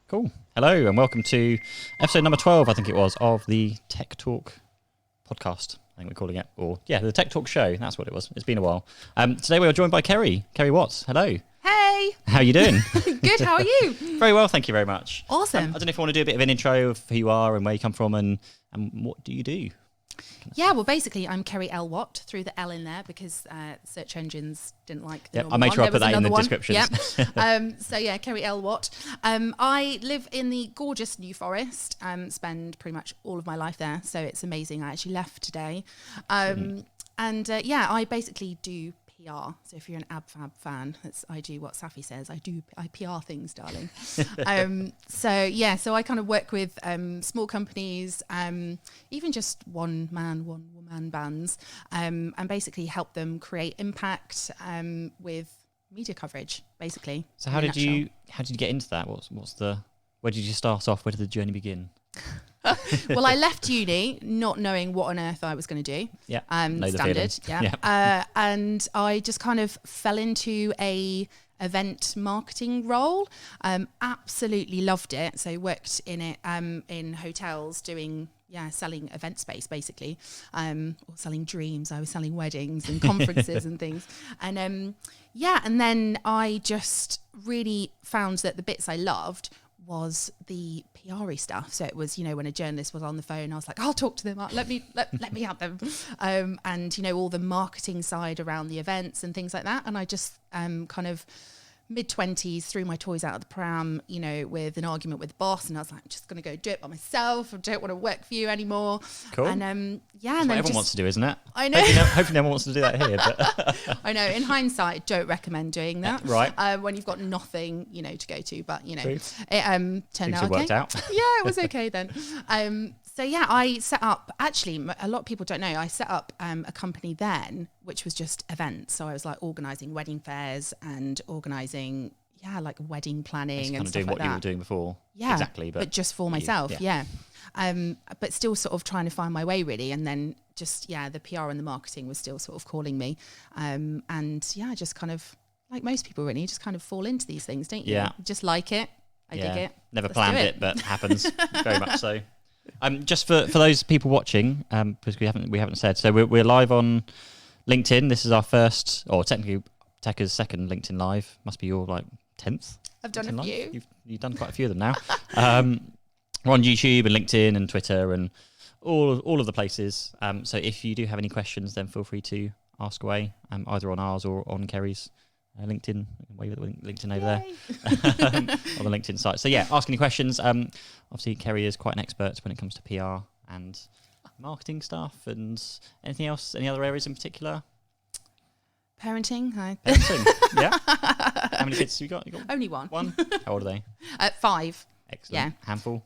Cool. Hello and welcome to episode number 12, I think it was, of the Tech Talk podcast. I think we're calling it. Or, yeah, the Tech Talk show. That's what it was. It's been a while. Today we are joined by Kerri Watt. Hello. Hey. How are you doing? Good. How are you? Very well, thank you very much. Awesome. I don't know if you want to do a bit of an intro of who you are and where you come from and what do you do? Yeah, well, basically, I'm Kerri L Watt, threw the L in there because search engines didn't like the normal I made sure one. I put that in the description. Yep. Kerri L Watt. I live in the gorgeous New Forest, spend pretty much all of my life there, so it's amazing. I actually left today. I basically do PR. So if you're an AbFab fan, I do what Safi says. I PR things, darling. So I kind of work with small companies, even just one woman bands, and basically help them create impact with media coverage, basically. So how did you get into that? Where did you start off? Where did the journey begin? Well, I left uni not knowing what on earth I was going to do. Yeah, standard. Yeah. And I just kind of fell into a event marketing role. Absolutely loved it. So worked in it in hotels doing selling event space basically, or selling dreams. I was selling weddings and conferences and things. And and then I just really found that the bits I loved was the PR-y stuff. So it was, when a journalist was on the phone, I was like, I'll talk to them. Let me have them. And, all the marketing side around the events and things like that. And I just kind of mid-20s threw my toys out of the pram, with an argument with the boss. And I was like, I'm just going to go do it by myself. I don't want to work for you anymore. Cool. And that's what everyone wants to do, isn't it? I know. Hopefully no one wants to do that here. But I know. In hindsight, don't recommend doing that. Right. When you've got nothing, to go to. But, True. it turned out okay. Worked out. Yeah, it was okay then. I set up, actually, a lot of people don't know, I set up a company then, which was just events. So I was like organising wedding fairs and organising, like wedding planning and stuff like that. Kind of doing what you were doing before. Yeah, exactly. But just for myself, but still sort of trying to find my way really. And then just, the PR and the marketing was still sort of calling me. I just kind of, like most people really, just kind of fall into these things, don't you? Yeah. Just like it. I dig it. Never planned it, but happens very much so. Just for those people watching, because we haven't said, so we're live on LinkedIn. This is our first, or technically Tekka's second LinkedIn live. Must be your 10th. I've done a few. You've done quite a few of them now. We're on YouTube and LinkedIn and Twitter and all of the places. So if you do have any questions, then feel free to ask away, either on ours or on Kerri's LinkedIn. Wave at LinkedIn over there on the LinkedIn site. So ask any questions. Obviously Kerri is quite an expert when it comes to PR and marketing stuff. And anything else? Any other areas in particular? Parenting. Hi. Parenting. Yeah. How many kids have you got? Only one. One. How old are they? 5. Excellent. Yeah. Handful.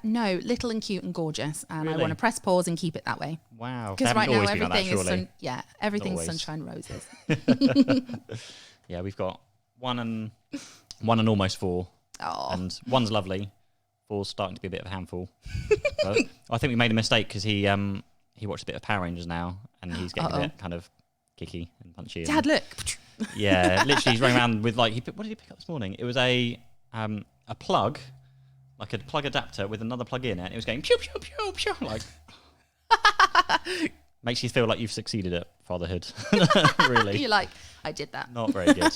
No, little and cute and gorgeous, and really? I want to press pause and keep it that way. Wow. Because right now everything is everything's sunshine roses. Yeah, we've got one and almost 4. Oh. And one's lovely. 4's starting to be a bit of a handful. I think we made a mistake because he watched a bit of Power Rangers now, and he's getting a bit kind of kicky and punchy. Dad, look. Yeah, literally, he's running around with what did he pick up this morning? It was a plug, like a plug adapter with another plug in it. And it was going pew pew pew pew like. Makes you feel like you've succeeded at fatherhood. Really. You're like, I did that. Not very good.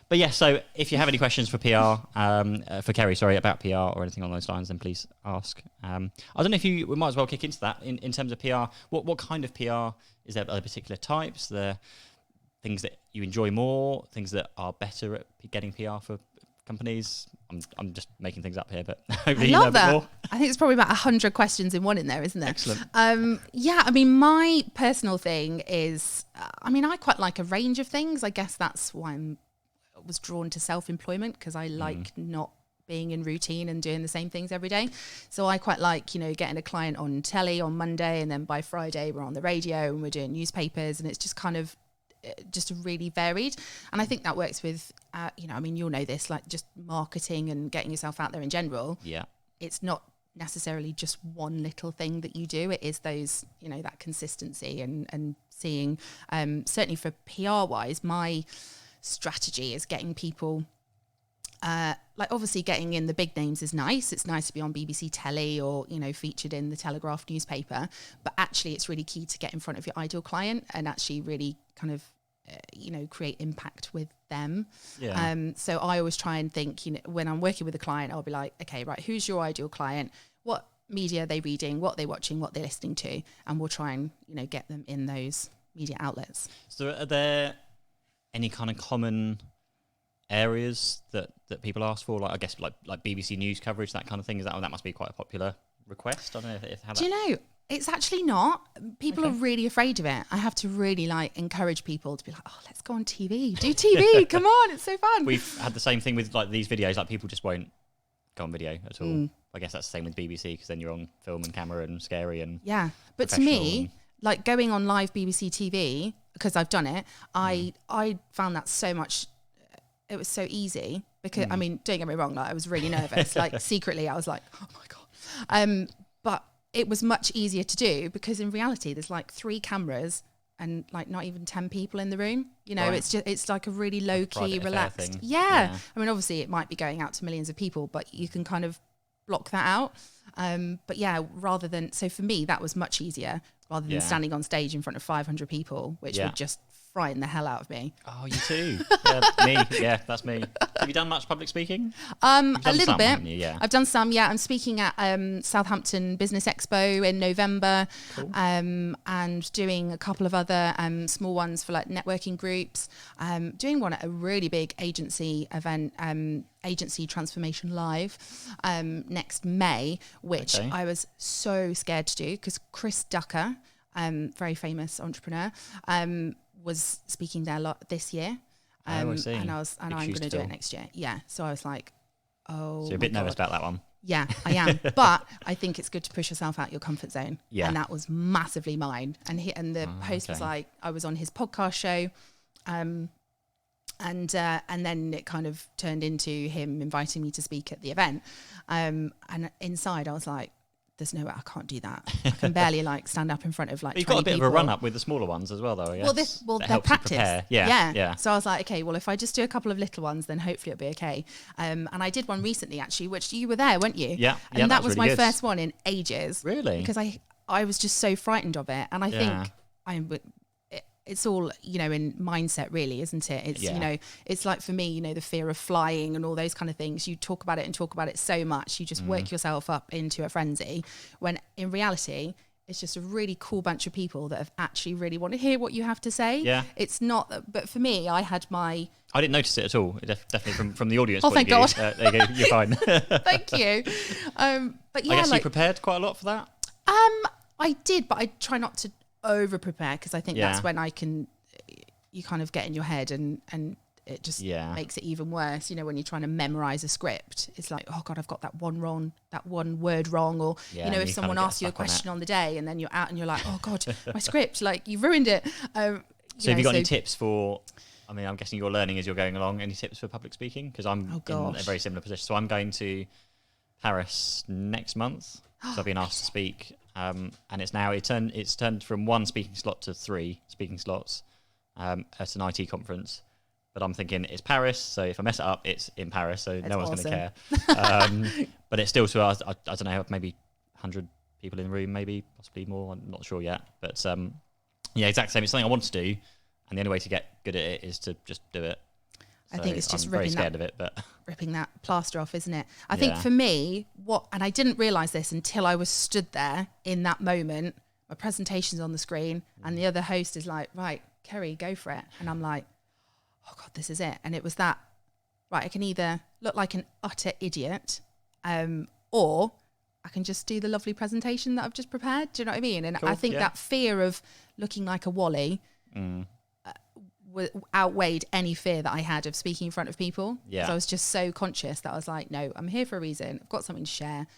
But yeah, so if you have any questions for PR, for Kerri, about PR or anything along those lines, then please ask. I don't know if we might as well kick into that in terms of PR. What kind of PR is there? Are there particular types? Are there things that you enjoy more? Things that are better at getting PR for companies? I'm just making things up here, but hopefully you know a bit more. I think it's probably about 100 questions in one in there, isn't there? Excellent. My personal thing is, I quite like a range of things. I guess that's why I was drawn to self-employment, because I like not being in routine and doing the same things every day. So I quite like, getting a client on telly on Monday, and then by Friday we're on the radio and we're doing newspapers, and it's just kind of just really varied. And I think that works with, you'll know this, like just marketing and getting yourself out there in general. Yeah. It's not necessarily just one little thing that you do. It is those, that consistency and seeing, certainly for PR wise, my strategy is getting people, like obviously getting in the big names is nice. It's nice to be on BBC telly or, you know, featured in the Telegraph newspaper. But actually, it's really key to get in front of your ideal client and actually really kind of, you know, create impact with them. Yeah. So I always try and think, you know, when I'm working with a client, I'll be like, okay, right, who's your ideal client? What media are they reading? What are they watching? What they're listening to? And we'll try and, you know, get them in those media outlets. So are there any kind of common areas that people ask for? Like, I guess like BBC News coverage, that kind of thing. Is that must be quite a popular request? I don't know if how that... Do you know, it's actually not. People are really afraid of it. I have to really like encourage people to be like, oh, let's go on TV. Do TV. Come on, it's so fun. We've had the same thing with like these videos. Like people just won't go on video at all. I guess that's the same with BBC because then you're on film and camera and scary and yeah. But to me, like going on live BBC TV, because I've done it, I found that so much. It was so easy because I mean, don't get me wrong, like I was really nervous. Like secretly, I was like, oh my god. But it was much easier to do because in reality, there's like 3 cameras and like not even 10 people in the room. You know, it's like a really low key, relaxed. Yeah. I mean, obviously, it might be going out to millions of people, but you can kind of block that out. But yeah, so for me, that was much easier rather than standing on stage in front of 500 people, which would just frighten the hell out of me. Oh, you too. Me. Yeah, that's me. Have you done much public speaking? A little bit. Yeah. I've done some. Yeah, I'm speaking at Southampton Business Expo in November, and doing a couple of other small ones for like networking groups. Doing one at a really big agency event, Agency Transformation Live, next May, which I was so scared to do because Chris Ducker, very famous entrepreneur, was speaking there a lot this year. I see. And I'm going to do it next year. Yeah. So I was like, oh, so you're a bit nervous about that one. Yeah, I am. But I think it's good to push yourself out your comfort zone. Yeah. And that was massively mine. And the host was like, I was on his podcast show. And then it kind of turned into him inviting me to speak at the event. And inside I was like, there's no way I can't do that. I can barely like stand up in front of like 20 people. You've got a bit of a run up with the smaller ones as well, though. I guess. Well, they're practice. Yeah. So I was like, okay, well, if I just do a couple of little ones, then hopefully it'll be okay. And I did one recently, actually, which you were there, weren't you? Yeah. And that was really my good. first one in ages. Really? Because I was just so frightened of it, and I think it's all, you know, in mindset, really, isn't it? It's, you know, it's like for me, you know, the fear of flying and all those kind of things. You talk about it so much. You just work yourself up into a frenzy when in reality, it's just a really cool bunch of people that have actually really want to hear what you have to say. Yeah. It's not, but for me, I didn't notice it at all. Definitely from the audience. Oh, point thank of view. God. There you go. You're fine. Thank you. But yeah, I guess you prepared quite a lot for that. I did, but I try not to over prepare because I think that's when you kind of get in your head and it just makes it even worse. You know, when you're trying to memorize a script, it's like, oh God, I've got that one word wrong. Or, you know, if someone asks you a question on the day and then you're out and you're like, oh God, my script, like you've ruined it. So have you got any tips for, I mean, I'm guessing you're learning as you're going along. Any tips for public speaking? Because I'm in a very similar position. So I'm going to Paris next month. So I've been asked to speak. And it's turned from 1 speaking slot to 3 speaking slots at an IT conference. But I'm thinking it's Paris, so if I mess it up, it's in Paris, so no one's going to care. But it's still I don't know, maybe 100 people in the room, maybe possibly more. I'm not sure yet. But exactly same. It's something I want to do, and the only way to get good at it is to just do it. So I think it's just I'm very scared of it, but ripping that plaster off, isn't it? I think for me, and I didn't realise this until I was stood there in that moment. My presentation's on the screen, and the other host is like, "Right, Kerri, go for it," and I'm like, "Oh God, this is it." And it was that. Right, I can either look like an utter idiot, or I can just do the lovely presentation that I've just prepared. Do you know what I mean? And I think that fear of looking like a Wally. Outweighed any fear that I had of speaking in front of people. Yeah. So I was just so conscious that I was like, no, I'm here for a reason. I've got something to share.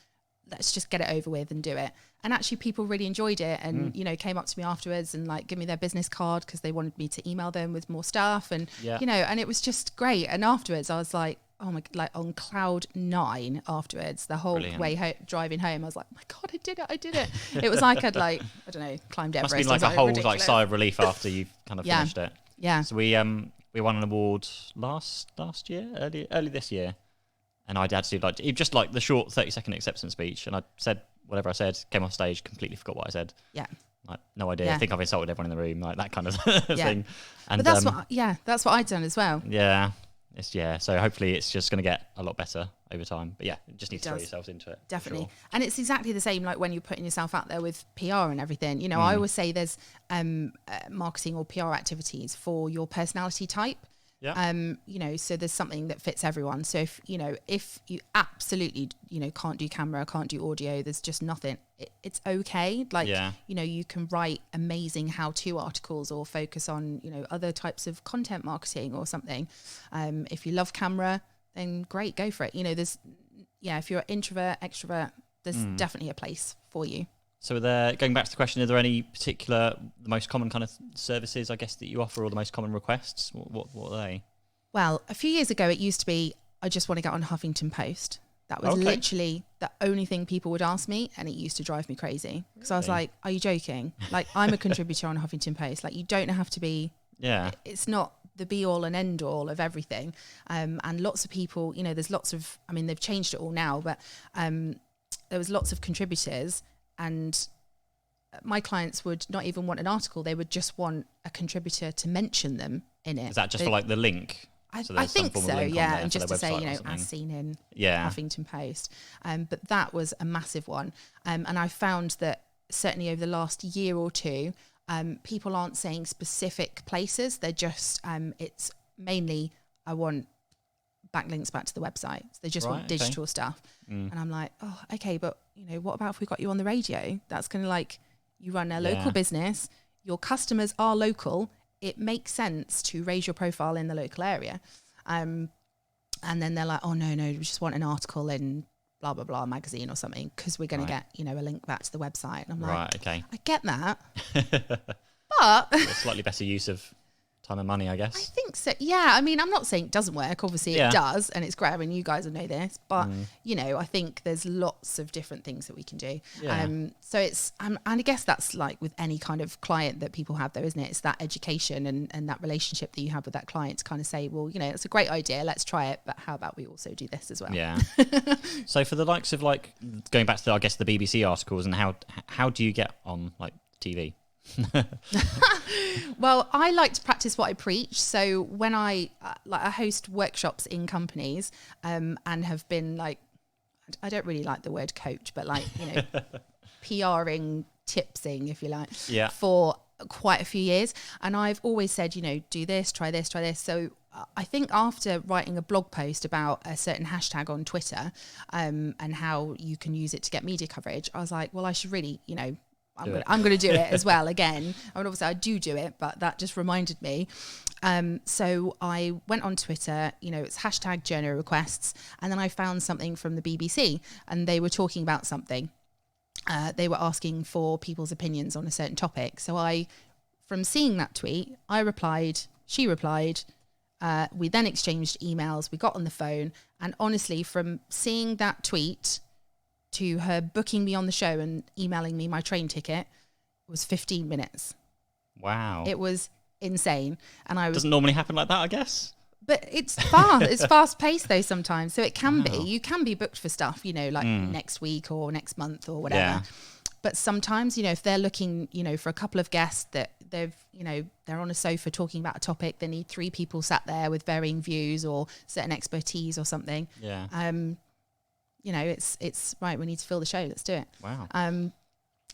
Let's just get it over with and do it. And actually people really enjoyed it and, you know, came up to me afterwards and like give me their business card because they wanted me to email them with more stuff. And, you know, and it was just great. And afterwards I was like, oh my, like on cloud 9 afterwards, the whole way driving home, I was like, oh my God, I did it. It was like I'd like, I don't know, climbed Everest. Must have been like a whole like sigh of relief after you've kind of finished it. Yeah. So we we won an award last year, early this year, and I had to do just like the short 30-second acceptance speech, and I said whatever I said, came off stage, completely forgot what I said. Yeah. Like, no idea. Yeah. I think I've insulted everyone in the room, like that kind of thing. And but that's what I'd done as well. Yeah. So hopefully it's just going to get a lot better over time. But yeah, you just need to throw yourselves into it. Definitely. Sure. And it's exactly the same like when you're putting yourself out there with PR and everything. You know, I always say there's marketing or PR activities for your personality type. Yeah. You know, so there's something that fits everyone. So if you absolutely, can't do camera, can't do audio, there's just nothing, it's okay. Like, you can write amazing how-to articles or focus on, other types of content marketing or something. If you love camera, then great, go for it. If you're introvert, extrovert, there's definitely a place for you. So going back to the question, are there any the most common kind of services, I guess, that you offer, or the most common requests? What are they? Well, a few years ago, it used to be, I just want to get on Huffington Post. That was literally the only thing people would ask me, and it used to drive me crazy. Because I was like, are you joking? Like, I'm a contributor on Huffington Post. Like, you don't have to be... Yeah. It's not the be-all and end-all of everything. And lots of people, there's lots of... I mean, they've changed it all now, but there was lots of contributors, and my clients would not even want an article. They would just want a contributor to mention them in it. Is that just for like the link? I think so, yeah. And just to say, as seen in Huffington Post. But that was a massive one. And I found that certainly over the last year or two, people aren't saying specific places. They're just, it's mainly, I want backlinks back to the website. So they just want digital stuff. And I'm like, oh, okay, but what about if we got you on the radio? That's going to you run a local business, your customers are local. It makes sense to raise your profile in the local area. And then they're like, oh, no, we just want an article in blah, blah, blah magazine or something, because we're going to get, a link back to the website. And I'm like, I get that. But a slightly better use of time and money, I guess. I think so. Yeah. I mean, I'm not saying it doesn't work. Obviously it does. And it's great. I mean, you guys will know this, but I think there's lots of different things that we can do. Yeah. So it's, and I guess that's like with any kind of client that people have though, isn't it? It's that education and that relationship that you have with that client to kind of say, well, it's a great idea. Let's try it. But how about we also do this as well? Yeah. So for the likes of going back to, I guess, the BBC articles, and how do you get on TV? Well, I like to practice what I preach. So when I host workshops in companies, and have been I don't really like the word coach, but PRing, tipsing, if you like, for quite a few years. And I've always said, do this, try this, try this. So I think after writing a blog post about a certain hashtag on Twitter, and how you can use it to get media coverage, I was like, well, I should really, I'm going to do it as well again. I mean, obviously I do it, but that just reminded me. So I went on Twitter, it's hashtag journal requests. And then I found something from the BBC, and they were talking about something. They were asking for people's opinions on a certain topic. So from seeing that tweet, I replied, she replied. We then exchanged emails. We got on the phone. And honestly, from seeing that tweet to her booking me on the show and emailing me my train ticket was 15 minutes. Wow. It was insane. And doesn't normally happen like that, I guess. But it's fast. It's fast paced though sometimes. So it can be. You can be booked for stuff, next week or next month or whatever. Yeah. But sometimes, if they're looking, for a couple of guests that they've, they're on a sofa talking about a topic, they need 3 people sat there with varying views or certain expertise or something. Yeah. It's right. We need to fill the show. Let's do it. Wow.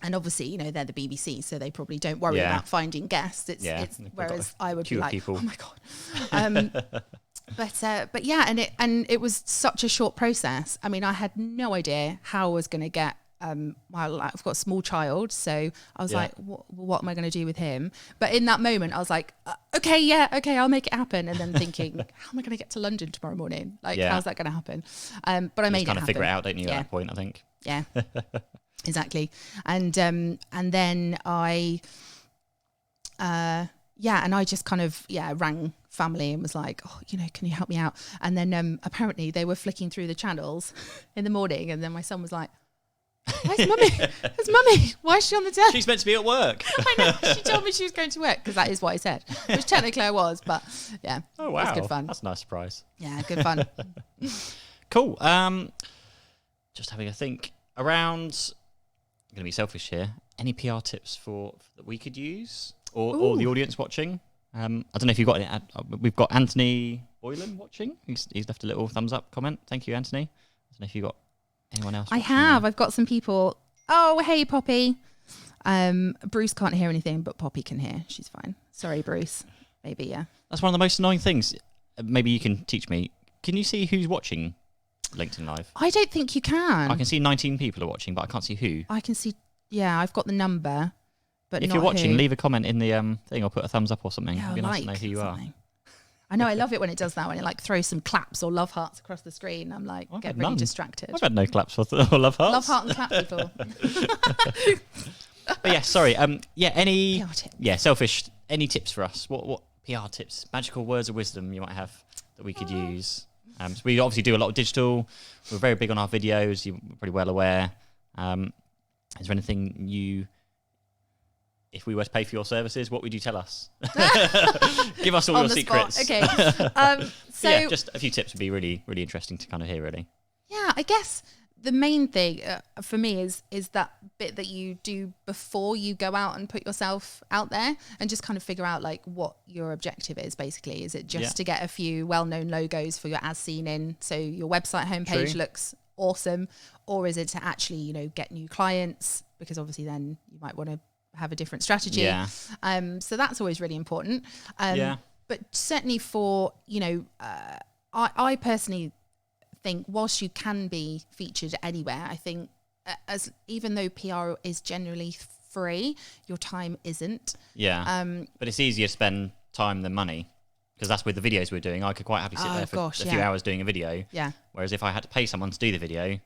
And obviously, they're the BBC, so they probably don't worry about finding guests. It's whereas I would be like, people. Oh my God. But yeah, and it was such a short process. I mean, I had no idea how I was going to get. I've got a small child, so I was like, what am I going to do with him? But in that moment, I was like, okay, I'll make it happen. And then thinking, how am I going to get to London tomorrow morning? How's that going to happen? But I made it happen. Kind of figure it out, don't you, at that point, I think. Yeah, exactly. And then I, and I just kind of, rang family and was like, oh, can you help me out? And then apparently they were flicking through the channels in the morning, and then my son was like, Where's mummy? Where's mummy? Why is she on the desk? She's meant to be at work. I know. She told me she was going to work because that is what I said, which technically I was, but yeah. Oh, wow. It was good fun. That's a nice surprise. Yeah, good fun. Cool. Just having a think around. I'm going to be selfish here. Any PR tips that we could use or the audience watching? I don't know if you've got any. We've got Anthony Boylan watching. He's left a little thumbs up comment. Thank you, Anthony. I don't know if you've got anyone else. I have. I've got some people. Oh, hey, Poppy. Bruce can't hear anything, but Poppy can hear. She's fine. Sorry, Bruce. Maybe, yeah. That's one of the most annoying things. Maybe you can teach me. Can you see who's watching LinkedIn Live? I don't think you can. I can see 19 people are watching, but I can't see who. I can see. Yeah, I've got the number, but if not you're watching, who. leave a comment in the thing or put a thumbs up or something. Yeah, It'd be nice to know who you are. I know. I love it when it does that. When it like throws some claps or love hearts across the screen. I'm like, get really distracted. I've had no claps or love hearts. Love heart and clap people. But yeah, sorry. Any PR tips. selfish. Any tips for us? What PR tips? Magical words of wisdom you might have that we could use. So we obviously do a lot of digital. We're very big on our videos. You're pretty well aware. Is there anything if we were to pay for your services, what would you tell us? Give us all your secrets. Okay. So yeah, just a few tips would be really, really interesting to kind of hear, really. Yeah, I guess the main thing for me is that bit that you do before you go out and put yourself out there, and just kind of figure out like what your objective is. Basically, is it just to get a few well-known logos for your as seen in, so your website homepage looks awesome, or is it to actually get new clients? Because obviously then you might want to have a different strategy. Yeah. So that's always really important. But certainly for I personally think whilst you can be featured anywhere, I think even though PR is generally free, your time isn't. Yeah. But it's easier to spend time than money, because that's with the videos we're doing. I could quite happily sit there for a few hours doing a video. Yeah. Whereas if I had to pay someone to do the video,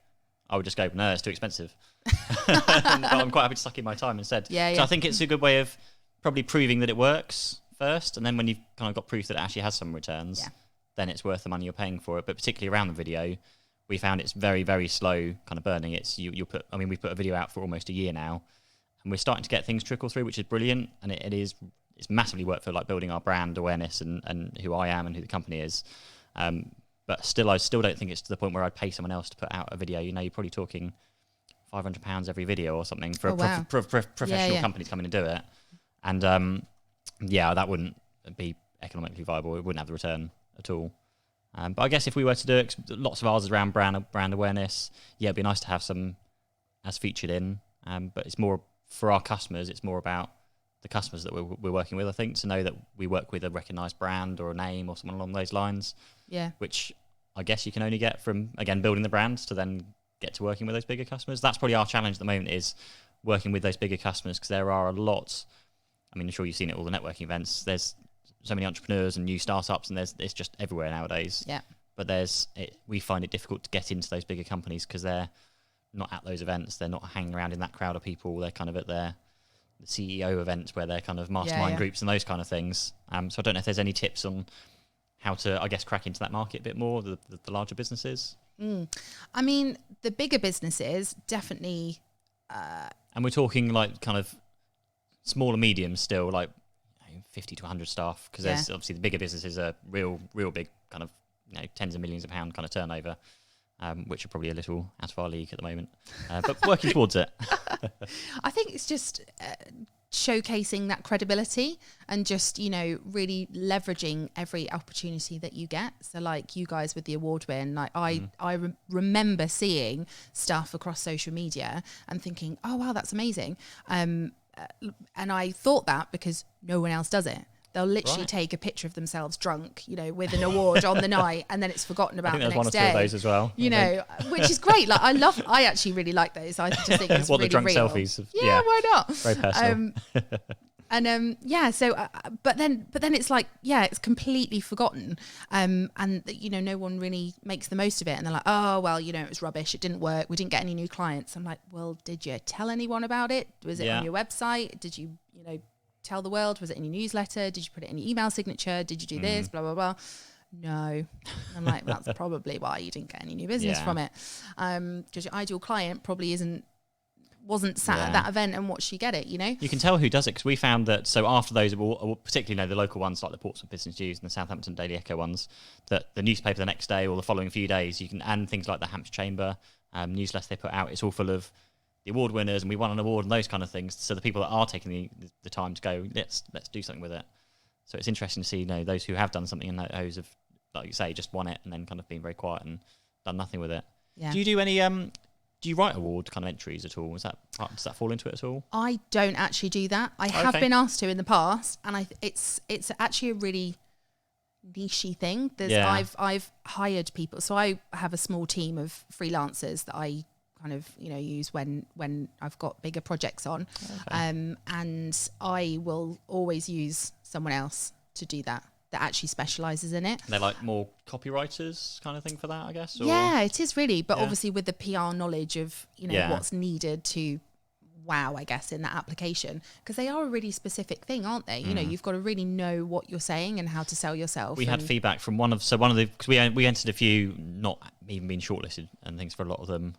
I would just go, no, it's too expensive. But I'm quite happy to suck in my time instead. Yeah, so I think it's a good way of probably proving that it works first, and then when you've kind of got proof that it actually has some returns, then it's worth the money you're paying for it. But particularly around the video, we found it's very, very slow kind of burning. It's we put a video out for almost a year now, and we're starting to get things trickle through, which is brilliant, and it's massively worked for like building our brand awareness and who I am and who the company is. But I still don't think it's to the point where I'd pay someone else to put out a video. You're probably talking £500 every video or something for professional companies coming to do it. And that wouldn't be economically viable. It wouldn't have the return at all. But I guess if we were to do it, lots of ours is around brand awareness. Yeah, it'd be nice to have some as featured in. But it's more for our customers. It's more about the customers that we're working with, I think, to know that we work with a recognised brand or a name or someone along those lines. Yeah. Which I guess you can only get from, again, building the brands to then get to working with those bigger customers. That's probably our challenge at the moment, is working with those bigger customers, because there are a lot. I mean, I'm sure you've seen it at all the networking events. There's so many entrepreneurs and new startups, and it's just everywhere nowadays. Yeah. But we find it difficult to get into those bigger companies because they're not at those events. They're not hanging around in that crowd of people. They're kind of at the CEO events where they're kind of mastermind groups and those kind of things. So I don't know if there's any tips on how to, I guess, crack into that market a bit more, the larger businesses. I mean, the bigger businesses definitely. And we're talking like kind of small and medium still, like 50 to 100 staff, because there's obviously the bigger businesses are real big, kind of tens of millions of pound kind of turnover, which are probably a little out of our league at the moment, but working towards it. I think it's just showcasing that credibility and just really leveraging every opportunity that you get. So like you guys with the award win, like I remember seeing stuff across social media and thinking, oh wow, that's amazing, and I thought that because no one else does it. They'll literally take a picture of themselves drunk, with an award on the night, and then it's forgotten about the next day. One or two of those as well. Which is great. Like I actually really like those. I just think it's really the drunk real. selfies. Why not? Very personal. So but then it's like, it's completely forgotten, and no one really makes the most of it, and they're like, oh well, it was rubbish, it didn't work, we didn't get any new clients. I'm like, well, did you tell anyone about it? Was it on your website? Did you tell the world? Was it in your newsletter? Did you put it in your email signature? Did you do this? Blah blah blah. No. I'm like, that's probably why you didn't get any new business from it, because your ideal client probably isn't wasn't sat at that event and watched you get it, you know? You can tell who does it, because we found that, so after those, particularly the local ones like the Portsmouth Business News and the Southampton Daily Echo ones, that the newspaper the next day or the following few days, you can, and things like the Hampshire Chamber newsletter they put out, it's all full of the award winners and we won an award and those kind of things. So the people that are taking the time to go, let's do something with it. So it's interesting to see, those who have done something and those have, like you say, just won it and then kind of been very quiet and done nothing with it. Yeah. Do you do any do you write award kind of entries at all? Does that fall into it at all? I don't actually do that. I have been asked to in the past, and it's actually a really nichey thing. I've hired people, so I have a small team of freelancers that I kind of use when I've got bigger projects on, and I will always use someone else to do that actually specialises in it. They're like more copywriters kind of thing for that, I guess? Or? Yeah, it is really, but obviously with the PR knowledge of what's needed to wow, I guess, in that application, because they are a really specific thing, aren't they? You've got to really know what you're saying and how to sell yourself. We had feedback from one of the, because we entered a few, not even being shortlisted and things for a lot of them.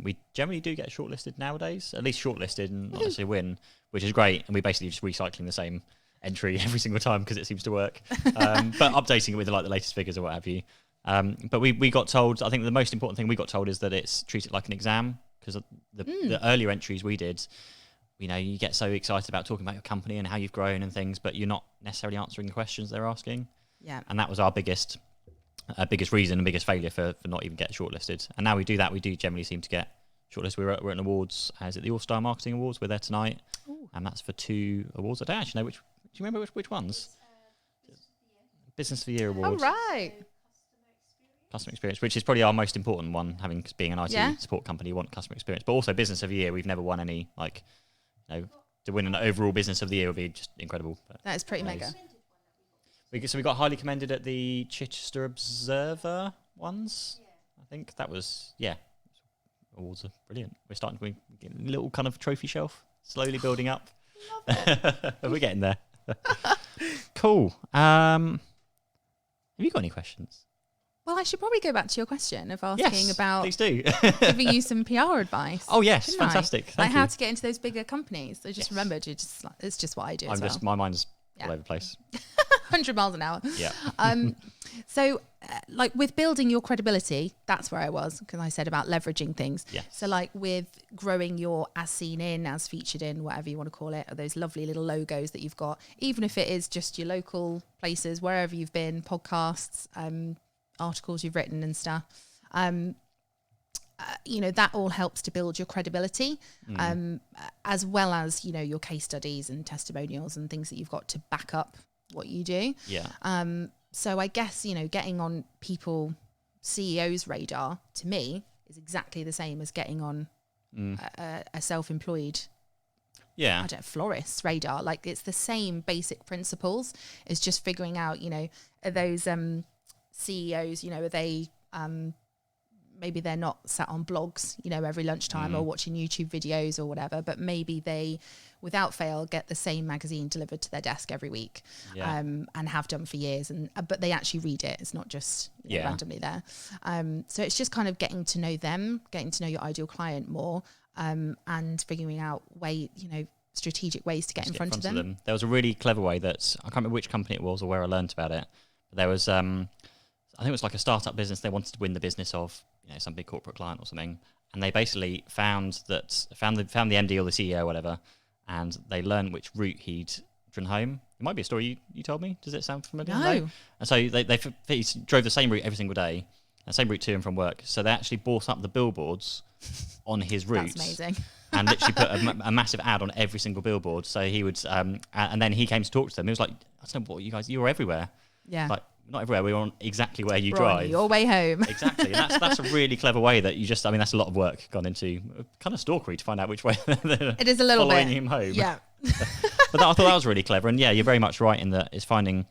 We generally do get shortlisted nowadays, at least shortlisted and not necessarily win, which is great. And we basically just recycling the same entry every single time because it seems to work, but updating it with like the latest figures or what have you. But we got told, I think the most important thing we got told is that it's treated like an exam, because the earlier entries we did, you get so excited about talking about your company and how you've grown and things, but you're not necessarily answering the questions they're asking. Yeah. And that was our biggest reason and biggest failure for not even getting shortlisted. And now we do that, we do generally seem to get shortlisted. We're at an awards, is it the All-Star Marketing Awards? We're there tonight. Ooh. And that's for 2 awards. I don't actually know do you remember which ones? Business of the Year Award. Oh, right. Customer experience, which is probably our most important one, being an IT support company, you want customer experience. But also Business of the Year, we've never won any, to win an overall Business of the Year would be just incredible. But that is pretty mega. So we got highly commended at the Chichester Observer ones. I think that was, awards are brilliant. We're starting to get a little kind of trophy shelf, slowly building up. We're getting there. Cool. Have you got any questions? Well, I should probably go back to your question of asking about please do. giving you some PR advice. Oh yes, fantastic. Thank you. How to get into those bigger companies. I just remembered, it's just what I do. My mind's all over the place. 100 miles an hour. Yeah. So, with building your credibility, that's where I was, because I said about leveraging things. Yes. So, with growing your as seen in, as featured in, whatever you want to call it, or those lovely little logos that you've got, even if it is just your local places, wherever you've been, podcasts, articles you've written and stuff. That all helps to build your credibility, as well as, your case studies and testimonials and things that you've got to back up what you do. Yeah. So I guess, getting on CEOs' radar, to me, is exactly the same as getting on a self-employed florist's radar. It's the same basic principles. It's just figuring out, are those CEOs, are they... maybe they're not sat on blogs, every lunchtime or watching YouTube videos or whatever, but maybe they, without fail, get the same magazine delivered to their desk every week, and have done for years. But they actually read it. It's not just randomly there. So it's just kind of getting to know them, getting to know your ideal client more, and figuring out strategic ways to get in front of them. There was a really clever way that, I can't remember which company it was or where I learned about it, but there was, I think it was like a startup business. They wanted to win the business of some big corporate client or something, and they basically found the MD or the CEO or whatever, and they learned which route he'd driven home. It might be a story you told me. Does it sound familiar? No. And so he drove the same route every single day, the same route to and from work. So they actually bought up the billboards on his routes. That's amazing. And literally put a massive ad on every single billboard. So he would, and then he came to talk to them. He was like, I don't know what you guys, you were everywhere. Yeah. Not everywhere, we were on exactly where you We're drive. On your way home. Exactly. And that's a really clever way that you just, that's a lot of work gone into, kind of stalkery to find out which way they're it is a little following bit. him home. Yeah. But I thought that was really clever. And you're very much right in that it's finding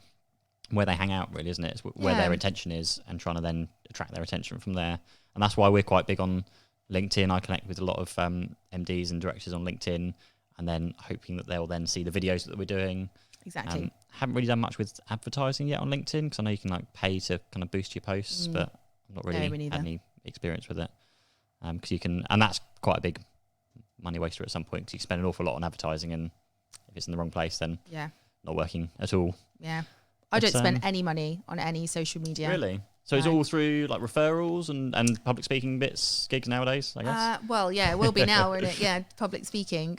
where they hang out, really, isn't it? It's where their intention is and trying to then attract their attention from there. And that's why we're quite big on LinkedIn. I connect with a lot of MDs and directors on LinkedIn, and then hoping that they'll then see the videos that we're doing. Exactly. Haven't really done much with advertising yet on LinkedIn, because I know you can pay to kind of boost your posts, but I've not really had any experience with it. Because you can, and that's quite a big money waster at some point because you spend an awful lot on advertising, and if it's in the wrong place, then Yeah. not working at all. Yeah. I don't spend any money on any social media. Really? So it's all through like referrals and public speaking gigs nowadays, I guess? Well, yeah, it will be now, won't it? Yeah, public speaking.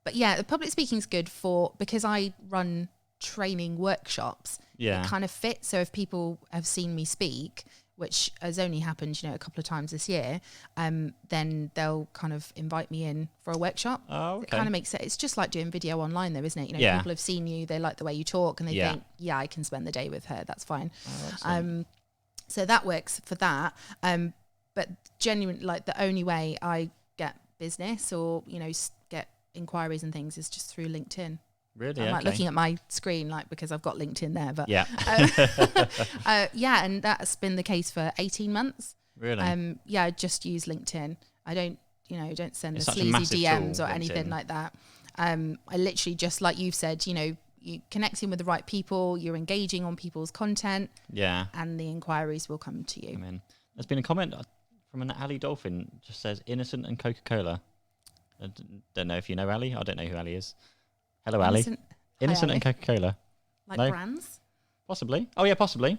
But yeah, the public speaking's good because I run training workshops. Yeah. It kind of fits. So if people have seen me speak, which has only happened, a couple of times this year, then they'll kind of invite me in for a workshop. Oh, okay. It kind of makes it. It's just like doing video online, though, isn't it? People have seen you, they like the way you talk, and they think, yeah, I can spend the day with her. That's fine. Oh, so that works for that. But genuinely, like the only way I get business or get inquiries and things is just through LinkedIn. Really? I'm like looking at my screen, like, because I've got LinkedIn there, but yeah, and that's been the case for 18 months. Really? I just use LinkedIn. I don't, don't send It's the such a sleazy massive DMs tool, or anything LinkedIn. like that. I literally just like you've said, you connecting with the right people, you're engaging on people's content, and the inquiries will come to you. I mean, there's been a comment from an Ali Dolphin, just says innocent and Coca-Cola. I don't know if you know Ali. I don't know who Ali is. Hello, Ali. Innocent and Coca-Cola. Like brands? Possibly. Oh, yeah, possibly.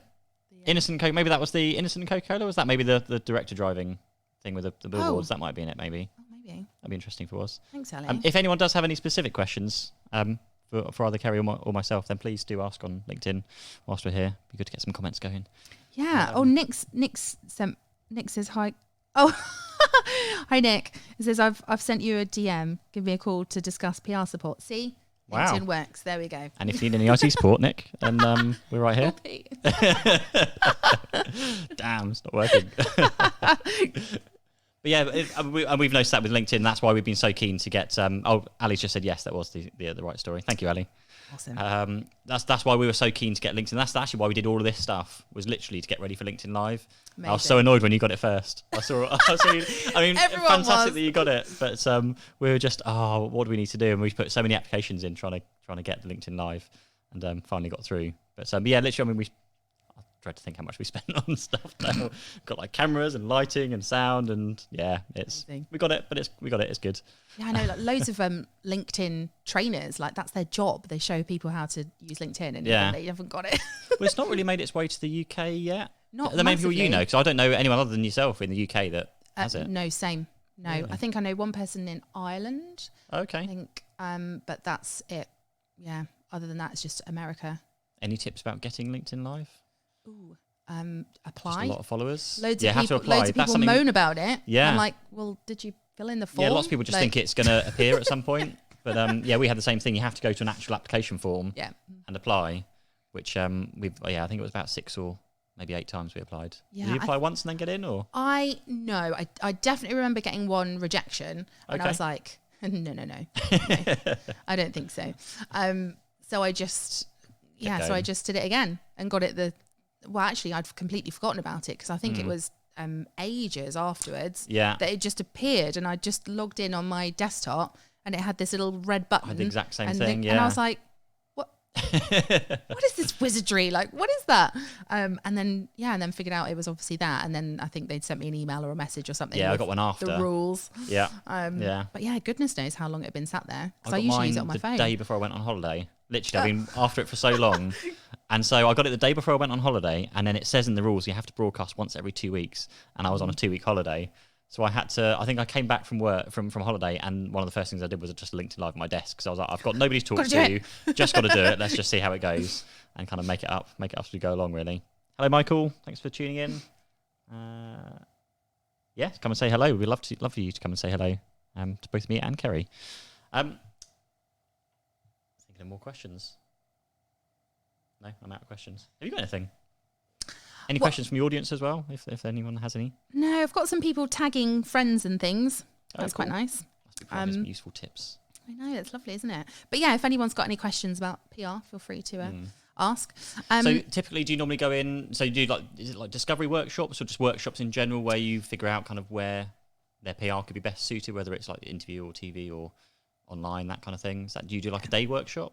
Innocent Coke. Maybe that was the Innocent and Coca-Cola. Was that maybe the director driving thing with the billboards? That might be in it, maybe. Oh, maybe. That'd be interesting for us. Thanks, Ali. If anyone does have any specific questions for either Kerri or myself, then please do ask on LinkedIn whilst we're here. Be good to get some comments going. Yeah. Nick says hi. Oh, hi, Nick. He says, I've sent you a DM. Give me a call to discuss PR support. See? Wow. LinkedIn works. There we go. And if you need any IT support, Nick, then we're right here. Damn, it's not working. But yeah, we've noticed that with LinkedIn. That's why we've been so keen to get. Ali's just said yes. That was the right story. Thank you, Ali. Awesome. That's why we were so keen to get LinkedIn. That's actually why we did all of this stuff. Was literally to get ready for LinkedIn Live. Amazing. I was so annoyed when you got it first. I saw you. I mean, fantastic that you got it. But we were just, what do we need to do? And we put so many applications in trying to get the LinkedIn Live, and finally got through. But yeah, literally, I mean, I dread to think how much we spent on stuff now. Got like cameras and lighting and sound, and yeah, we got it. But we got it. It's good. Yeah, I know. Like loads of LinkedIn trainers, like that's their job. They show people how to use LinkedIn, and they haven't got it. Well, it's not really made its way to the UK yet. Not the main people because I don't know anyone other than yourself in the UK that has it. No, same. No, really? I think I know one person in Ireland. Okay. I think, but that's it. Yeah. Other than that, it's just America. Any tips about getting LinkedIn Live? Ooh, apply. Just a lot of followers. Loads of people moan about it. Yeah. I'm like, well, did you fill in the form? Yeah, lots of people just think it's going to appear at some point. But we had the same thing. You have to go to an actual application form and apply, which I think it was about 6 or maybe 8 times we applied. Yeah, did you apply once and then get in, or? I definitely remember getting one rejection, and I was like, no, I don't think so. So I just did it again and got it. Actually, I'd completely forgotten about it because I think it was ages afterwards that it just appeared, and I just logged in on my desktop, and it had this little red button. I had the exact same thing, and I was like, what is this wizardry? Like, what is that? And then figured out it was obviously that. And then I think they'd sent me an email or a message or something. Yeah, I got one after. The rules. Yeah. But yeah, goodness knows how long it had been sat there. Because I usually use it on my phone. The day before I went on holiday. Literally, I've been after it for so long. And so I got it the day before I went on holiday. And then it says in the rules you have to broadcast once every 2 weeks. And I was on a 2-week holiday. So I had to, I think I came back from work, from holiday, and one of the first things I did was just LinkedIn Live on my desk. So I was like, I've got nobody to talk to, just got to do it. Let's just see how it goes and kind of make it up as we go along, really. Hello, Michael. Thanks for tuning in. Come and say hello. We'd love for you to come and say hello to both me and Kerri. Thinking of more questions. No, I'm out of questions. Have you got anything? Any questions from the audience as well, if anyone has any? No, I've got some people tagging friends and things. That's quite nice. Must be providing some useful tips. I know, it's lovely, isn't it? But yeah, if anyone's got any questions about PR, feel free to ask. So typically, do you normally go in, so do you is it like discovery workshops or just workshops in general where you figure out kind of where their PR could be best suited, whether it's like interview or TV or online, that kind of thing? Do you do like a day workshop?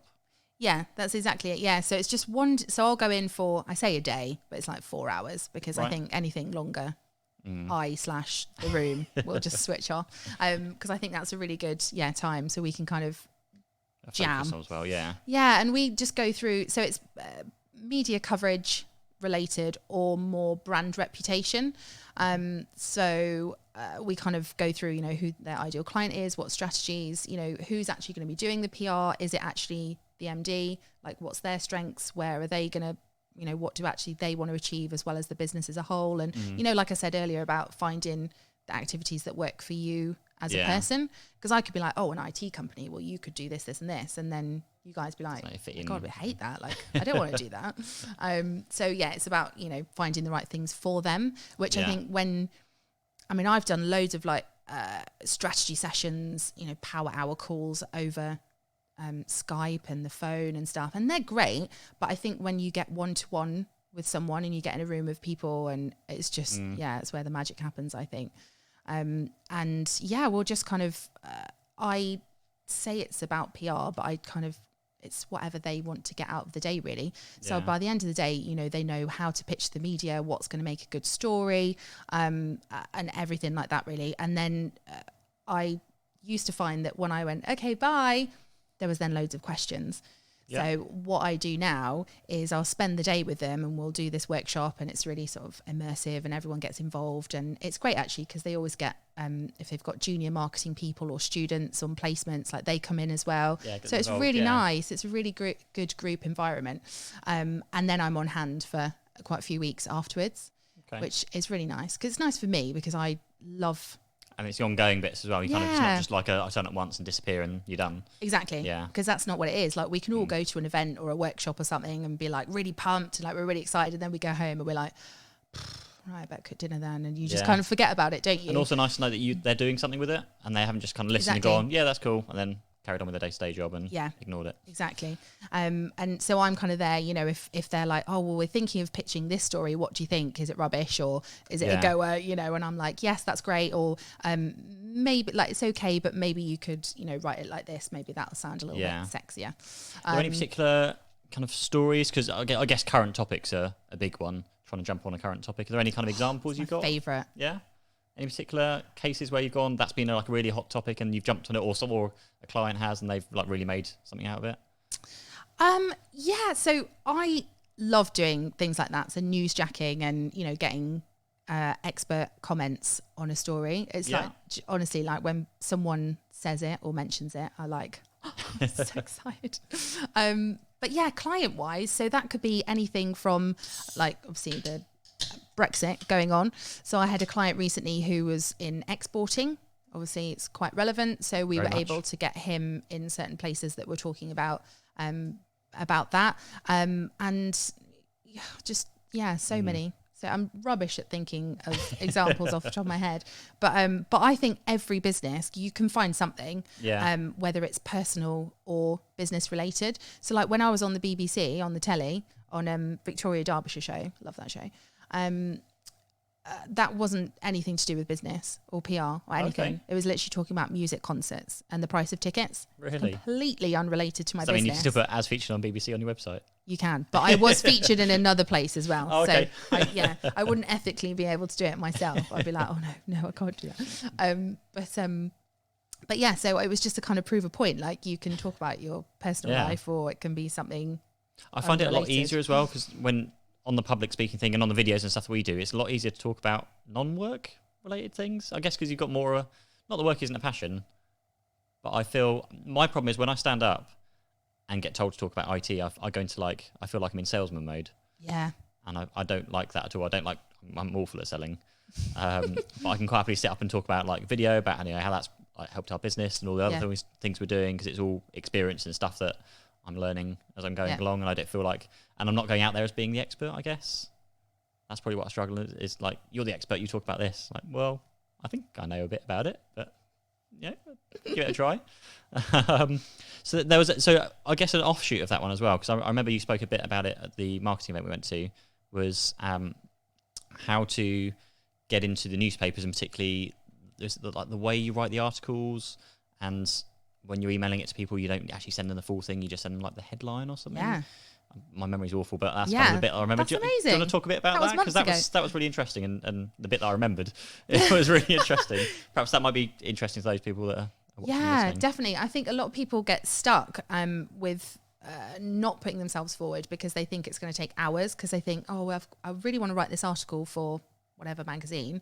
Yeah, that's exactly it. Yeah, so it's just one. So I'll go in for, I say a day, but it's like 4 hours because I think anything longer the room will just switch off. Because I think that's a really good time, so we can kind of jam as well. Yeah, and we just go through. So it's media coverage related or more brand reputation. So we kind of go through, who their ideal client is, what strategies, who's actually going to be doing the PR. Is it actually the MD? Like, what's their strengths? Where are they going to, what do actually they want to achieve, as well as the business as a whole? And, like I said earlier about finding the activities that work for you as a person. Because I could be like, oh, an IT company, well, you could do this, this and this. And then you guys be like, God, I hate that. Like, I don't want to do that. So it's about, finding the right things for them, which I think I've done loads of like strategy sessions, power hour calls over Skype and the phone and stuff. And they're great. But I think when you get one-to-one with someone and you get in a room of people, and it's just, it's where the magic happens, I think. We'll just kind of, I say it's about PR, but it's whatever they want to get out of the day, really. So by the end of the day, they know how to pitch the media, what's going to make a good story, and everything like that, really. And then I used to find that when I went, okay, bye, there was then loads of questions. So what I do now is I'll spend the day with them and we'll do this workshop, and it's really sort of immersive and everyone gets involved, and it's great actually because they always get, if they've got junior marketing people or students on placements, like they come in as well. So it's really nice. It's a really good group environment. And then I'm on hand for quite a few weeks afterwards, which is really nice because it's nice for me because I love... And it's the ongoing bits as well. It's not just like I turn up once and disappear and you're done. Exactly. Yeah. Because that's not what it is. Like we can all go to an event or a workshop or something and be like really pumped and like we're really excited, and then we go home and we're like, right, I better cook dinner then, and you just kind of forget about it, don't you? And also nice to know that they're doing something with it and they haven't just kind of listened and gone, yeah, that's cool, and then carried on with their day-to-day job and ignored it. Exactly. And so I'm kind of there, if they're like, oh, well, we're thinking of pitching this story, what do you think? Is it rubbish or is it a goer? And I'm like, yes, that's great. Or maybe like, it's okay, but maybe you could, write it like this. Maybe that'll sound a little bit sexier. Are there any particular kind of stories? Because I guess current topics are a big one. Trying to jump on a current topic. Are there any kind of examples you've got? Favourite. Yeah. Any particular cases where you've gone, that's been a really hot topic and you've jumped on it, or a client has and they've like really made something out of it? So I love doing things like that. So newsjacking and, getting expert comments on a story. It's like, honestly, like when someone says it or mentions it, I like, I'm so excited. But yeah, client wise, so that could be anything from like, obviously the Brexit going on. So I had a client recently who was in exporting. Obviously it's quite relevant. So we were able to get him in certain places that were talking about that. And just, so many. So I'm rubbish at thinking of examples off the top of my head. But I think every business, you can find something, whether it's personal or business related. So like when I was on the BBC, on the telly, on Victoria Derbyshire show, love that show, that wasn't anything to do with business or PR or anything. It was literally talking about music concerts and the price of tickets. Really? Completely unrelated to my business. I mean, you can still put as featured on BBC on your website. You can, but I was featured in another place as well. Oh, okay. So I wouldn't ethically be able to do it myself. I'd be like, oh no, I can't do that. But yeah, so it was just to kind of prove a point. Like you can talk about your personal life, or it can be something. I find it a lot easier as well because when on the public speaking thing and on the videos and stuff that we do, it's a lot easier to talk about non-work related things. I guess because you've got more. Not that work isn't a passion, but I feel my problem is when I stand up and get told to talk about IT, I go into I feel like I'm in salesman mode. Yeah. And I don't like that at all. I'm awful at selling. But I can quite happily sit up and talk about like video, about how that's helped our business and all the other things we're doing, because it's all experience and stuff that I'm learning as I'm going along, and I don't feel like, and I'm not going out there as being the expert, I guess. That's probably what I struggle with, is like, you're the expert, you talk about this. Like, well, I think I know a bit about it, but give it a try. So I guess an offshoot of that one as well, because I remember you spoke a bit about it at the marketing event we went to, was how to get into the newspapers, and particularly the way you write the articles, and when you're emailing it to people, you don't actually send them the full thing, you just send them like the headline or something. Yeah. my memory's awful, but that's kind of the bit I remember. That's do amazing. you want to talk a bit about that? Because that was really interesting, and the bit that I remembered, it was really interesting. Perhaps that might be interesting to those people that are watching. Yeah, definitely. I think a lot of people get stuck with not putting themselves forward because they think it's going to take hours, because they think, oh, well, I really want to write this article for whatever magazine,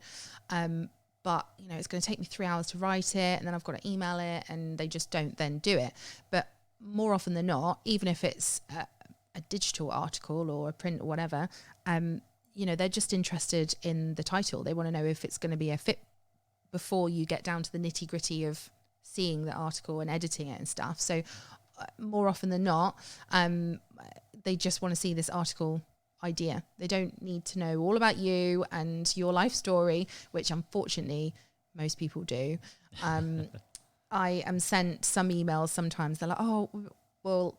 but it's going to take me 3 hours to write it, and then I've got to email it, and they just don't then do it. But more often than not, even if it's a digital article or a print or whatever, they're just interested in the title. They want to know if it's going to be a fit before you get down to the nitty gritty of seeing the article and editing it and stuff. So more often than not, they just want to see this article idea. They don't need to know all about you and your life story, which unfortunately most people do. I am sent some emails sometimes. They're like, oh, well,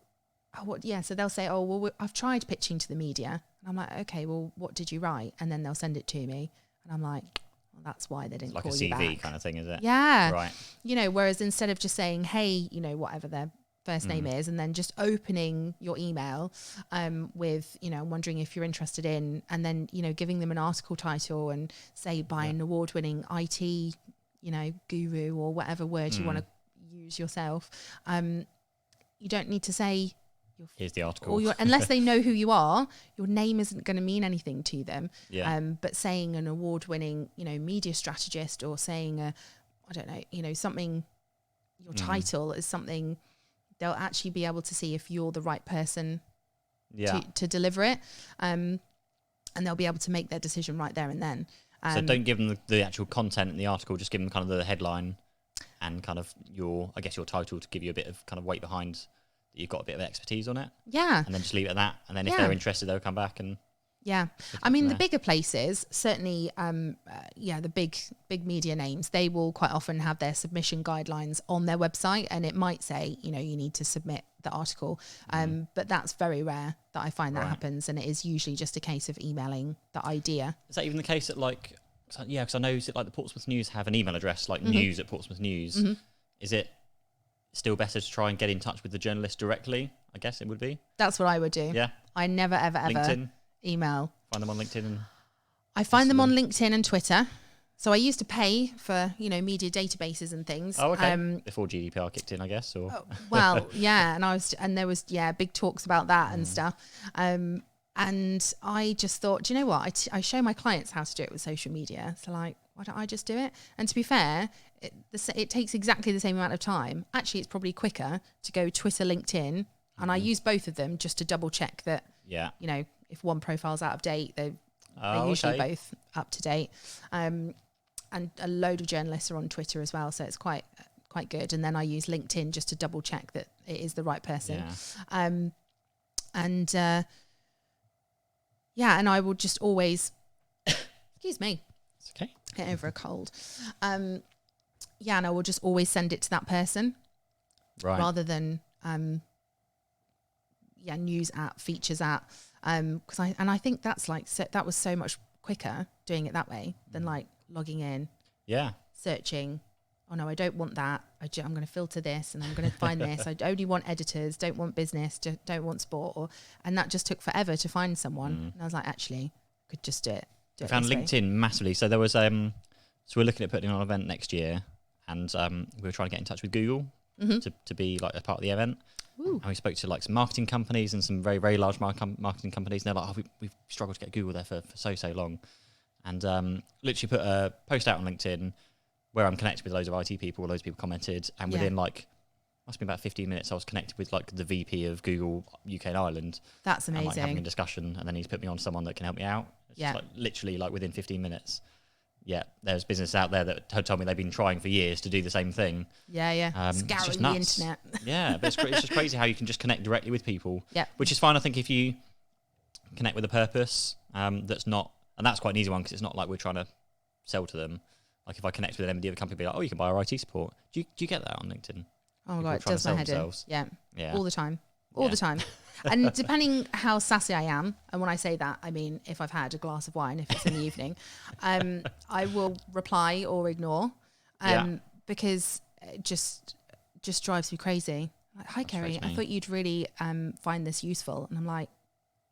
what? Yeah. So they'll say, oh, well, I've tried pitching to the media. And I'm like, okay, well, what did you write? And then they'll send it to me. And I'm like, well, that's why they didn't call you back. Like a CV kind of thing, is it? Yeah. Right. Whereas instead of just saying, hey, whatever their first name is, and then just opening your email with, wondering if you're interested in, and then, giving them an article title and say by an award-winning IT, guru or whatever word you want to use yourself. You don't need to say, here's the article. Unless they know who you are, your name isn't going to mean anything to them. Yeah. But saying an award-winning, media strategist, or saying I don't know, something, your title is something, they'll actually be able to see if you're the right person to deliver it. And they'll be able to make their decision right there and then. So don't give them the actual content in the article, just give them kind of the headline and kind of your title to give you a bit of kind of weight behind that you've got a bit of expertise on it. Yeah. And then just leave it at that. And then if they're interested, they'll come back and... Yeah. I mean, the bigger places, certainly, the big media names, they will quite often have their submission guidelines on their website, and it might say, you need to submit the article. But that's very rare that I find that happens, and it is usually just a case of emailing the idea. Is that even the case at because I know the Portsmouth News have an email address, like news at Portsmouth News. Mm-hmm. Is it still better to try and get in touch with the journalist directly? I guess it would be. That's what I would do. Yeah. I never, ever, LinkedIn? Email. Find them on LinkedIn? I find them on LinkedIn and Twitter. So I used to pay for, media databases and things. Oh, okay. Before GDPR kicked in, I guess, or... Well, yeah. And there was, big talks about that and stuff. And I just thought, do you know what? I show my clients how to do it with social media. So why don't I just do it? And to be fair, it takes exactly the same amount of time. Actually, it's probably quicker to go Twitter, LinkedIn. And I use both of them just to double check that, if one profile's out of date, they're usually both up to date. And a load of journalists are on Twitter as well, so it's quite good. And then I use LinkedIn just to double check that it is the right person. Yeah. And I will just always, excuse me, it's okay, get over a cold. And I will just always send it to that person, rather than news at, features at. Because I think that's that was so much quicker doing it that way than logging in, searching. Oh no, I don't want that. I'm going to filter this, and I'm going to find this. I only want editors, don't want business, don't want sport, and that just took forever to find someone. And I was like, actually, I could just do it. I found LinkedIn massively. So there was so we're looking at putting on an event next year, and we were trying to get in touch with Google to be a part of the event. Ooh. And we spoke to some marketing companies and some very, very large marketing companies. And they're like, we've struggled to get Google there for so long. And literally put a post out on LinkedIn where I'm connected with loads of IT people. Loads of people commented. And within must be about 15 minutes, I was connected with the VP of Google UK and Ireland. That's amazing. And having a discussion. And then he's put me on someone that can help me out. It's just, literally within 15 minutes. Yeah, there's business out there that told me they've been trying for years to do the same thing. Scouring the internet. Yeah, but it's just crazy how you can just connect directly with people. Yeah, which is fine. I think if you connect with a purpose, that's not, and that's quite an easy one because it's not like we're trying to sell to them. Like if I connect with an MD of a company, be like, oh, you can buy our IT support. Do you get that on LinkedIn? Oh my God, it does my head in. Yeah, all the time. All the time. And depending how sassy I am, and when I say that, I mean if I've had a glass of wine, if it's in the evening, I will reply or ignore because it just drives me crazy. Like, hi, Kerri, I thought you'd really find this useful. And I'm like,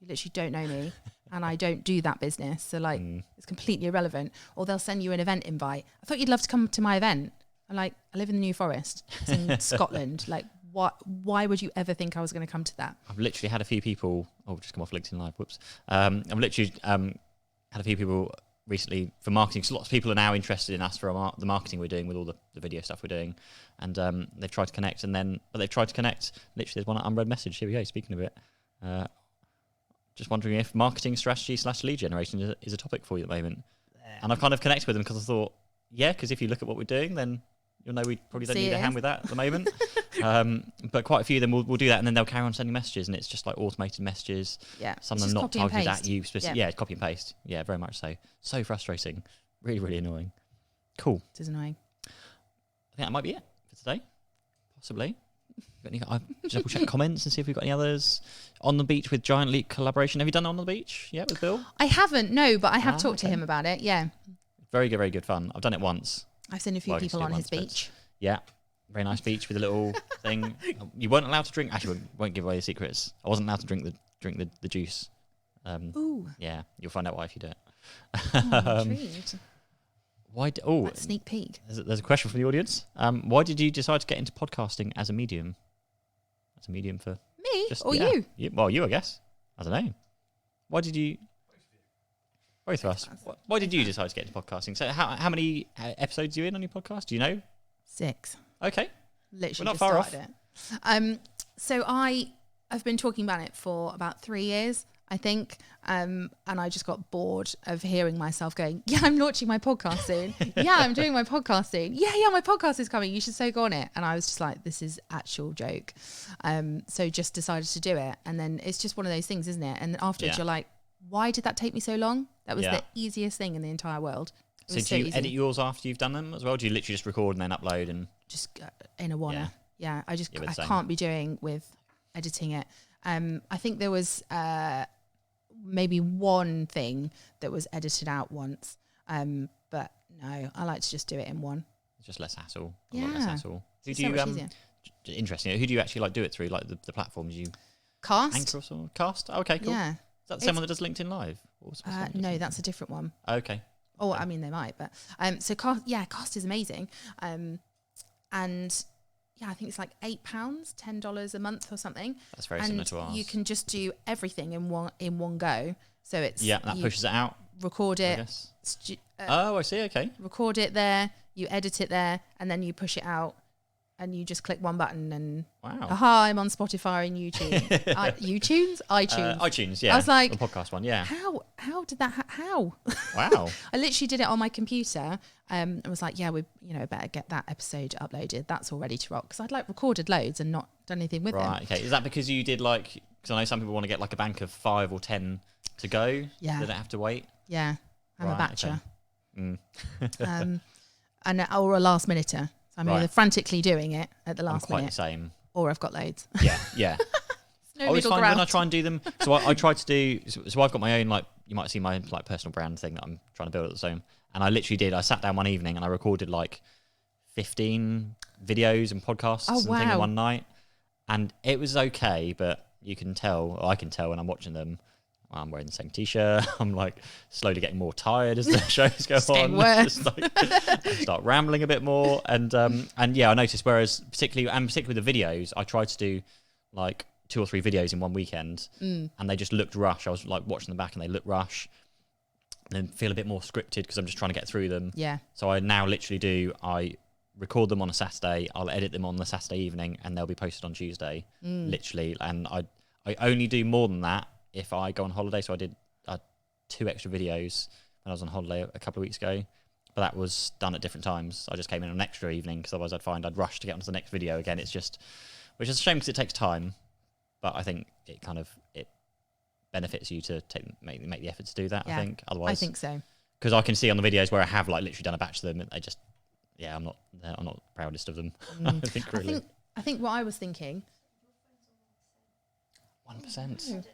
you literally don't know me and I don't do that business. So like, it's completely irrelevant. Or they'll send you an event invite. I thought you'd love to come to my event. I'm like, I live in the New Forest. It's in Scotland. Like, why would you ever think I was going to come to that? I've literally had a few people, just come off LinkedIn Live, whoops. I've literally had a few people recently for marketing. So lots of people are now interested in us for the marketing we're doing with all the video stuff we're doing. And they've tried to connect literally there's one unread message. Here we go, speaking of it. Just wondering if marketing strategy / lead generation is a topic for you at the moment. And I've kind of connected with them because I thought, because if you look at what we're doing, then you'll know we probably don't need a hand with that at the moment. But quite a few of them will do that, and then they'll carry on sending messages, and it's just like automated messages. Yeah. Some of them not targeted at you specifically. Yeah, copy and paste. Yeah, very much so. So frustrating. Really, really annoying. Cool. It is annoying. I think that might be it for today. Possibly. I'll double check comments and see if we've got any others. On the Beach with Giant Leap collaboration. Have you done On the Beach yet with Bill? I haven't, no, but I have talked to him about it. Yeah. Very good fun. I've done it once. I've seen a few people on his beach. Yeah. Very nice beach with a little thing. You weren't allowed to drink. Actually, won't give away the secrets. I wasn't allowed to drink the juice. Ooh. Yeah, you'll find out why if you do it. I'm intrigued. That's sneak peek. There's a question from the audience. Why did you decide to get into podcasting as a medium? As a medium for me or you? Well, you, I guess. I don't know. Why did you? Both of us. Why did you decide to get into podcasting? So, how many episodes are you in on your podcast? Do you know? 6. Okay. Literally, we're not far off. It. So I've been talking about it for about 3 years, I think, and I just got bored of hearing myself going, "Yeah, I'm launching my podcast soon. Yeah, I'm doing my podcast soon. Yeah, my podcast is coming. You should so go on it." And I was just like, "This is actual joke." So just decided to do it, and then it's just one of those things, isn't it? And afterwards, you're like, "Why did that take me so long? That was the easiest thing in the entire world." So do you edit yours after you've done them as well? Do you literally just record and then upload and just in a wanna? Yeah, I can't be doing with editing it. I think there was maybe one thing that was edited out once, but no, I like to just do it in one. It's just less hassle. A lot less hassle. Who do you interesting? Who do you actually do it through? Like the platforms you Cast? Anchor or something? Cast? Okay, cool. Yeah. Is that the same one that does LinkedIn Live? No, that's a different one. Okay. Oh, I mean, they might, but so Cast is amazing, and I think it's like £8, $10 a month or something. That's very similar to ours. You can just do everything in one go. So it's that pushes it out. Record it. I guess. I see. Okay. Record it there. You edit it there, and then you push it out. And you just click one button and I'm on Spotify and YouTube. iTunes? iTunes, yeah. I was like, the podcast one, yeah. How did that how? Wow. I literally did it on my computer. I was like, we better get that episode uploaded. That's all ready to rock. Because I'd recorded loads and not done anything with them. Right, okay. Is that because you did because I know some people want to get a bank of 5 or 10 to go? Yeah. They don't have to wait? Yeah. I'm a batcher. Okay. Or a last minuter. I'm either frantically doing it at the last minute. I'm quite the same. Or I've got loads. Yeah. No I always find ground. when I try and do them. So I try to do. So I've got my own you might see my own personal brand thing that I'm trying to build at the time. And I literally did. I sat down one evening and I recorded 15 videos and podcasts and things in one night. And it was okay, but I can tell when I'm watching them. I'm wearing the same t-shirt. I'm slowly getting more tired as the shows go on. Worse. I start rambling a bit more, and I noticed. Whereas particularly with the videos, I tried to do 2 or 3 videos in one weekend, and they just looked rushed. I was watching them back, and they look rushed, and then feel a bit more scripted because I'm just trying to get through them. Yeah. So I now literally I record them on a Saturday. I'll edit them on the Saturday evening, and they'll be posted on Tuesday. Literally, and I only do more than that if I go on holiday. So I did 2 extra videos when I was on holiday a couple of weeks ago, but that was done at different times. I just came in on an extra evening because otherwise I'd find I'd rush to get onto the next video again. It's just, which is a shame because it takes time, but I think it benefits you to make the effort to do that. Yeah, I think otherwise, I think so, because I can see on the videos where I have literally done a batch of them, and they just, I'm not the proudest of them. I think really. I think what I was thinking. 1%.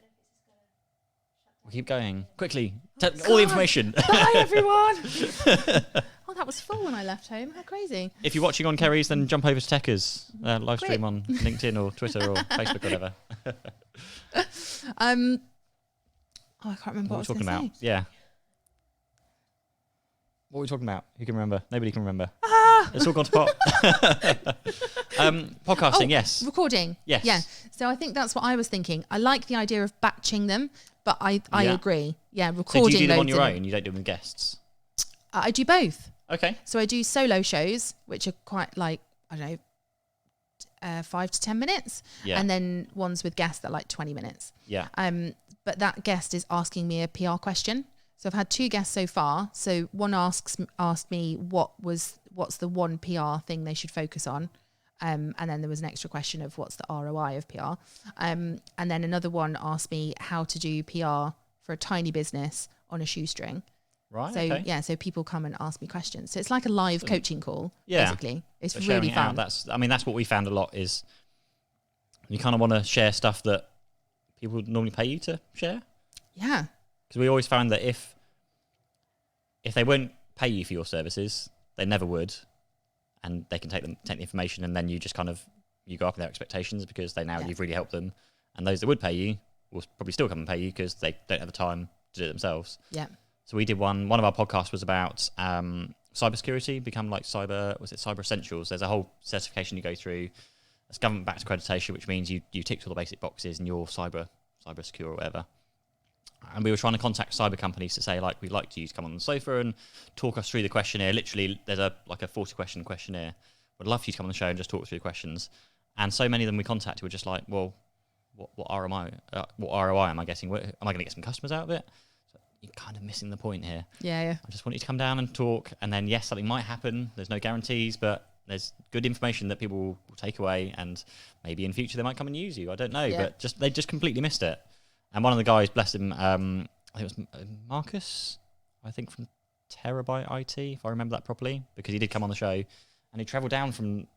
We'll keep going. Quickly. All the information. Bye, everyone. Oh, that was full when I left home. How crazy. If you're watching on Kerri's, then jump over to Tekker's live stream on LinkedIn or Twitter or Facebook, whatever. Oh, I can't remember What what were we talking I was about? Yeah. What were we talking about? Who can remember? Nobody can remember. It's all gone to pot. Podcasting, yes. Recording. Yes. Yeah. So I think that's what I was thinking. I like the idea of batching them, but I agree. Yeah, recording. So do you do them on loads your in own? You don't do them with guests? I do both. Okay. So I do solo shows, which are quite like, I don't know, 5 to 10 minutes. Yeah. And then ones with guests that are like 20 minutes. Yeah. But that guest is asking me a PR question. So I've had 2 guests so far. So one asked me what's the one PR thing they should focus on. And then there was an extra question of what's the ROI of PR. And then another one asked me how to do PR for a tiny business on a shoestring. Right. So okay. so people come and ask me questions. So it's like a live coaching call. Yeah. Basically, it's So really sharing it fun. out, that's what we found a lot is you kind of want to share stuff that people would normally pay you to share. Yeah. Because we always found that if they won't pay you for your services, they never would, and they can take the information, and then you just kind of you go up with their expectations because you've really helped them, and those that would pay you will probably still come and pay you because they don't have the time to do it themselves. Yeah. So we did one of our podcasts was about cybersecurity, become like cyber essentials. There's a whole certification you go through. It's government-backed accreditation, which means you tick all the basic boxes and you're cyber secure or whatever. And we were trying to contact cyber companies to say, like, we'd like you to come on the sofa and talk us through the questionnaire. Literally, there's a 40-question questionnaire. We'd love for you to come on the show and just talk through the questions. And so many of them we contacted were just like, well, what ROI am I getting? Am I going to get some customers out of it? So you're kind of missing the point here. Yeah. I just want you to come down and talk. And then, yes, something might happen. There's no guarantees, but there's good information that people will take away. And maybe in future they might come and use you. I don't know. Yeah. But they just completely missed it. And one of the guys, bless him, I think it was Marcus, I think from Terabyte IT, if I remember that properly, because he did come on the show, and he travelled down from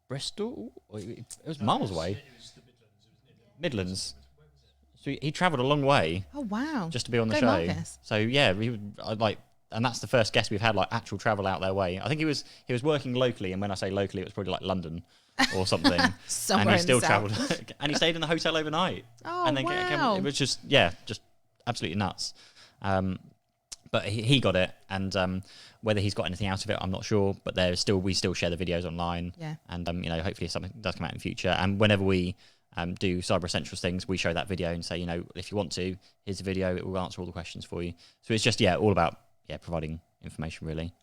Bristol. It was miles away. It was the Midlands. So he travelled a long way. Oh wow! Just to be on the Go show. Marcus. So yeah, and that's the first guest we've had like actual travel out their way. I think he was working locally, and when I say locally, it was probably like London or something. Somewhere and he in still the south. travelled, and he stayed in the hotel overnight. Oh and then wow! it was just absolutely nuts. But he got it, and whether he's got anything out of it, I'm not sure. But we still share the videos online, Yeah. And hopefully something does come out in the future. And whenever we do Cyber Essentials things, we show that video and say, if you want to, here's the video. It will answer all the questions for you. So it's just all about providing information really.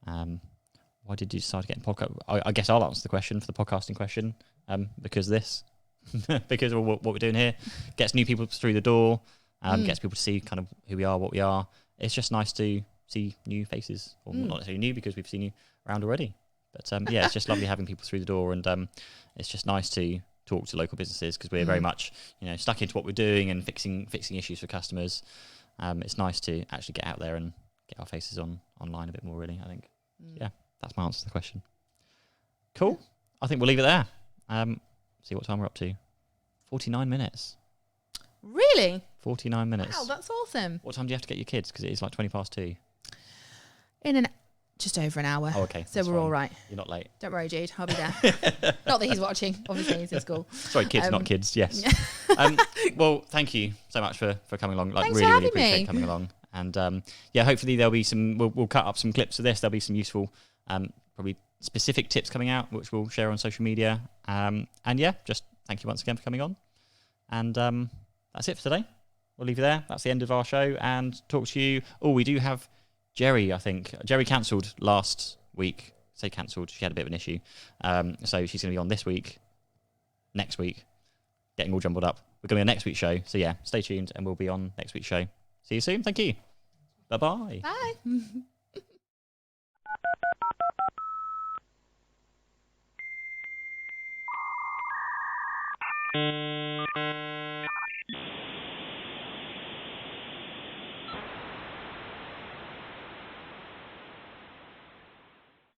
Why did you decide to get in podcast? I guess I'll answer the question for the podcasting question. Because because of what we're doing here gets new people through the door. Gets people to see kind of who we are, what we are. It's just nice to see new faces, or not necessarily new because we've seen you around already. But it's just lovely having people through the door, and it's just nice to talk to local businesses because we're very much stuck into what we're doing and fixing issues for customers. It's nice to actually get out there and get our faces online a bit more. Really, I think. Yeah, that's my answer to the question. Cool. I think we'll leave it there. See what time we're up to. 49 minutes. Really? 49 minutes. Wow, that's awesome. What time do you have to get your kids? Because it is like 2:20. In just over an hour. Oh, okay. So we're all right. You're not late. Don't worry, Jude. I'll be there. Not that he's watching. Obviously, he's in school. Sorry, kids, not kids. Yes. Well, thank you so much for coming along. Thanks really, for really having appreciate me. coming along. And hopefully there'll be some. We'll cut up some clips of this. There'll be some useful, probably specific tips coming out, which we'll share on social media. Just thank you once again for coming on. And that's it for today. We'll leave you there. That's the end of our show, and talk to you. Oh, we do have Jerry, I think. Jerry cancelled last week. Say cancelled. She had a bit of an issue. So she's going to be on next week. Getting all jumbled up. We're going to be on next week's show. So yeah, stay tuned, and we'll be on next week's show. See you soon. Thank you. Bye-bye. Bye.